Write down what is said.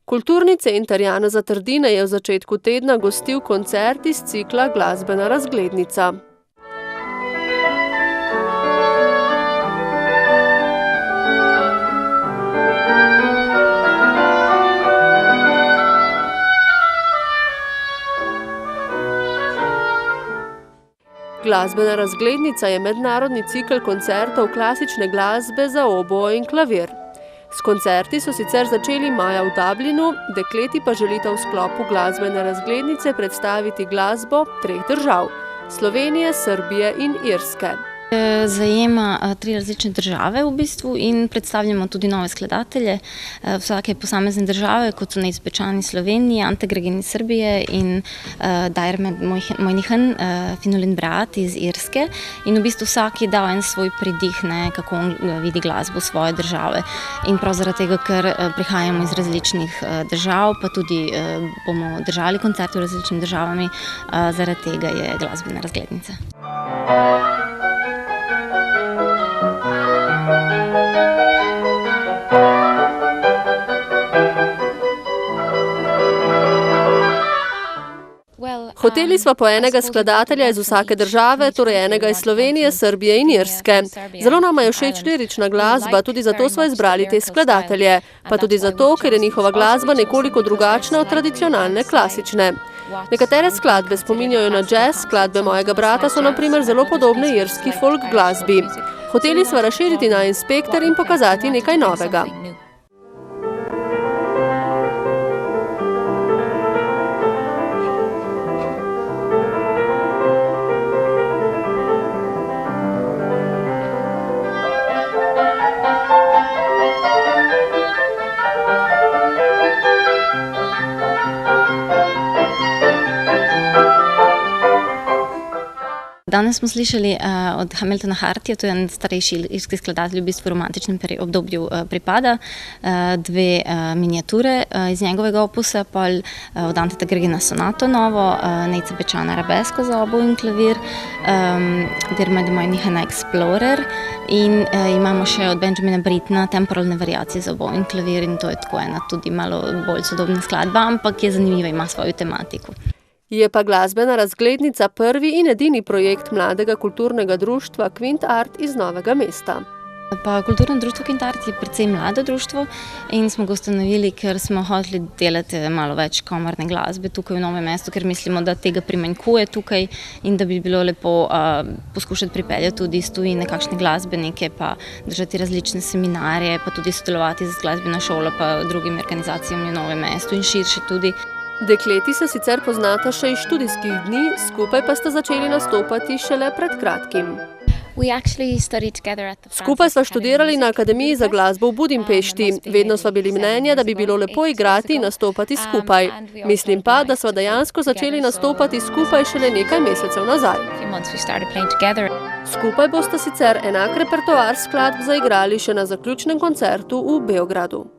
Kulturni center Janeza Trdine je v začetku tedna gostil koncert iz cikla Glasbena razglednica. Glasbena razglednica je mednarodni cikel koncertov klasične glasbe za oboe in klavir. S koncerti so sicer začeli maja v Dublinu, dekleti pa želita v sklopu glasbene razglednice predstaviti glasbo 3 držav – Slovenije, Srbije in Irske. Zajema 3 različne države v bistvu in predstavljamo tudi nove skladatelje vsake posamezne države, kot so neizpečani Sloveniji, Ante Gregin iz Srbije in Dairmed Mojnihan, Finolin Brat iz Irske. In v bistvu vsak je dal en svoj pridih, kako on vidi glasbo svoje države. In prav zaradi tega, ker prihajamo iz različnih držav, pa tudi bomo držali koncerte v različnih državami, zaradi tega je glasbena razglednica. Hoteli sva po enega skladatelja iz vsake države, torej enega iz Slovenije, Srbije in Irske. Zelo nama je všeč lirična glasba, tudi zato sva izbrali te skladatelje, pa tudi zato, ker je njihova glasba nekoliko drugačna od tradicionalne klasične. Nekatere skladbe spominjajo na jazz, skladbe mojega brata so na primer zelo podobne irski folk glasbi. Hoteli sva razširiti najin spekter in pokazati nekaj novega. Danes smo slišali od Hamiltona Hartija, to je en starejši irski skladatelj, v bistvu v romantičnem obdobju pripada, 2 miniature iz njegovega opusa, pol od Anteta Gregina sonato novo, neizpečana arabesko za oboe in klavir, Dairmed Mojnihan Explorer in imamo še od Benjamina Brittna temporalne variacije za oboe in klavir in to je tako ena tudi malo bolj sodobna skladba, ampak je zanimiva, ima svojo tematiko. Je pa glasbena razglednica prvi in edini projekt mladega kulturnega društva Kvint Art iz Novega mesta. Pa kulturno društvo Kvint Art je precej mlado društvo in smo ga ustanovili, ker smo hoteli delati malo več komorne glasbe tukaj v Novem mestu, ker mislimo, da tega primanjkuje tukaj in da bi bilo lepo poskušati pripeljati tudi iz tujine kakšne glasbenike, pa držati različne seminarje, pa tudi sodelovati z glasbeno šolo pa drugimi organizacijami v Novem mestu in širše tudi. Dekleti se sicer poznata še iz študijskih dni, skupaj pa sta začeli nastopati šele pred kratkim. Skupaj sva študirali na Akademiji za glasbo v Budimpešti. Vedno sva bili mnenja, da bi bilo lepo igrati in nastopati skupaj. Mislim pa, da sva dejansko začeli nastopati skupaj šele nekaj mesecev nazaj. Skupaj bosta sicer enak repertoar skladb zaigrali še na zaključnem koncertu v Beogradu.